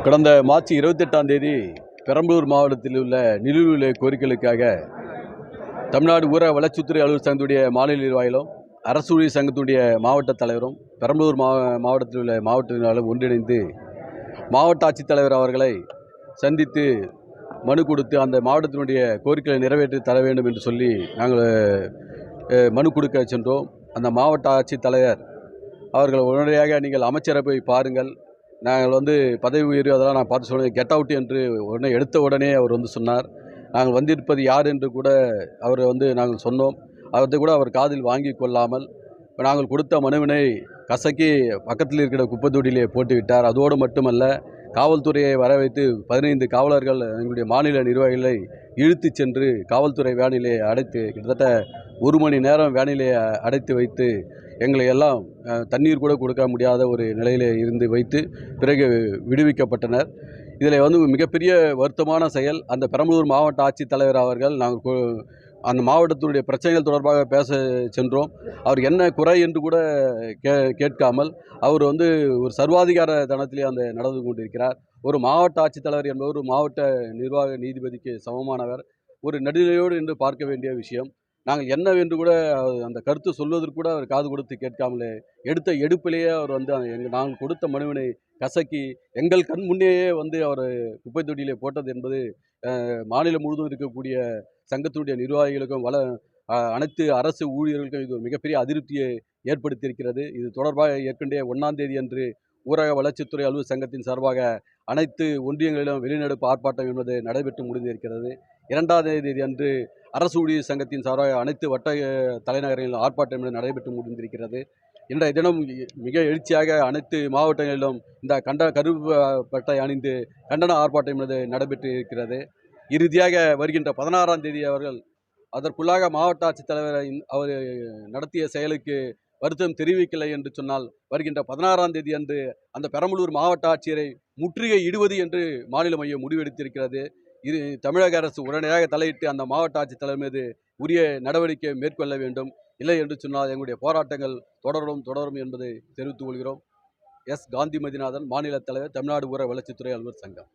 கடந்த மார்ச் 28ஆம் தேதி பெரம்பலூர் மாவட்டத்தில் உள்ள நிலுவையில் கோரிக்கைகளுக்காக தமிழ்நாடு ஊரக வளர்ச்சித்துறை அலுவலர் சங்கத்துடைய மாநில நிர்வாகிகளும் அரசு ஊழியர் சங்கத்துடைய மாவட்ட தலைவரும் பெரம்பலூர் மாவட்டத்தில் உள்ள மாவட்ட நிர்வாகிகளும் ஒன்றிணைந்து மாவட்ட ஆட்சித்தலைவர் அவர்களை சந்தித்து மனு கொடுத்து அந்த மாவட்டத்தினுடைய கோரிக்கைகளை நிறைவேற்றி தர வேண்டும் என்று சொல்லி நாங்கள் மனு கொடுக்க சென்றோம். அந்த மாவட்ட ஆட்சித்தலைவர் அவர்கள் உடனடியாக நீங்கள் அமைச்சரை போய் பாருங்கள், நாங்கள் பதவி உயர்வு அதெல்லாம் நான் பார்த்து சொல்லுவேன், கெட் அவுட் என்று எடுத்த உடனே அவர் சொன்னார். நாங்கள் வந்திருப்பது யார் என்று கூட அவர் நாங்கள் சொன்னோம். அதை கூட அவர் காதில் வாங்கி கொள்ளாமல் நாங்கள் கொடுத்த மனுவினை கசக்கி பக்கத்தில் இருக்கிற குப்பை தொட்டியிலே போட்டுவிட்டார். அதோடு மட்டுமல்ல, காவல்துறையை வர வைத்து 15 காவலர்கள் எங்களுடைய மாநில நிர்வாகிகளை இழுத்து சென்று காவல்துறை வேனிலே அடைத்து கிட்டத்தட்ட 1 மணி நேரம் வேனிலே அடைத்து வைத்து எங்களை எல்லாம் தண்ணீர் கூட கொடுக்க முடியாத ஒரு நிலையில் இருந்து வைத்து பிறகு விடுவிக்கப்பட்டனர். இதில் மிகப்பெரிய வருத்தமான செயல். அந்த பெரம்பலூர் மாவட்ட ஆட்சித்தலைவர் அவர்கள் நாங்கள் அந்த மாவட்டத்தினுடைய பிரச்சனைகள் தொடர்பாக பேச சென்றோம். அவர் என்ன குறை என்று கூட கேட்காமல் அவர் ஒரு சர்வாதிகார தனத்திலே நடந்து கொண்டிருக்கிறார். ஒரு மாவட்ட ஆட்சித்தலைவர் என்பவர் ஒரு மாவட்ட நிர்வாக நீதிபதிக்கு சமமானவர். ஒரு நடுநிலையோடு என்று பார்க்க வேண்டிய விஷயம். நாங்கள் என்னவென்று கூட அந்த கருத்து சொல்வதற்கு கூட அவர் காது கொடுத்து கேட்காமலே எடுத்த எடுப்பிலேயே அவர் நாங்கள் கொடுத்த மனுவினை கசக்கி எங்கள் கண் முன்னேயே அவர் குப்பை தொட்டியிலே போட்டது என்பது மாநிலம் முழுவதும் இருக்கக்கூடிய சங்கத்தினுடைய நிர்வாகிகளுக்கும் அனைத்து அரசு ஊழியர்களுக்கும் இது ஒரு மிகப்பெரிய அதிருப்தியை ஏற்படுத்தியிருக்கிறது. இது தொடர்பாக ஏற்கனவே 1ஆம் தேதி அன்று ஊரக வளர்ச்சித்துறை அலுவலர் சங்கத்தின் சார்பாக அனைத்து ஒன்றியங்களிலும் வெளிநடப்பு ஆர்ப்பாட்டம் என்பது நடைபெற்று முடிந்திருக்கிறது. 2ஆம் தேதி அன்று அரசு ஊழியர் சங்கத்தின் சார்பாக அனைத்து வட்ட தலைநகரிலும் ஆர்ப்பாட்டம் என்பது நடைபெற்று முடிந்திருக்கிறது. இன்றைய தினம் மிக எழுச்சியாக அனைத்து மாவட்டங்களிலும் இந்த கருப்பு பட்டை அணிந்து கண்டன ஆர்ப்பாட்டம் என்பது நடைபெற்று இருக்கிறது. இறுதியாக வருகின்ற 16ஆம் தேதி அவர்கள் அதற்குள்ளாக மாவட்ட ஆட்சித்தலைவர் அவர் நடத்திய செயலுக்கு வருத்தம் தெரிவிக்கலை என்று சொன்னால் வருகின்ற 16ஆம் தேதி அன்று அந்த பெரம்பலூர் மாவட்ட ஆட்சியரை முற்றுகை இடுவது என்று மாநில மையம் முடிவெடுத்திருக்கிறது. இது தமிழக அரசு உடனடியாக தலையிட்டு அந்த மாவட்ட ஆட்சித்தலைவர் மீது உரிய நடவடிக்கை மேற்கொள்ள வேண்டும். இல்லை என்று சொன்னால் எங்களுடைய போராட்டங்கள் தொடரும் என்பதை தெரிவித்துக் கொள்கிறோம். எஸ். காந்தி மதிநாதன், மாநில தலைவர், தமிழ்நாடு ஊரக வளர்ச்சித்துறை அலுவலர் சங்கம்.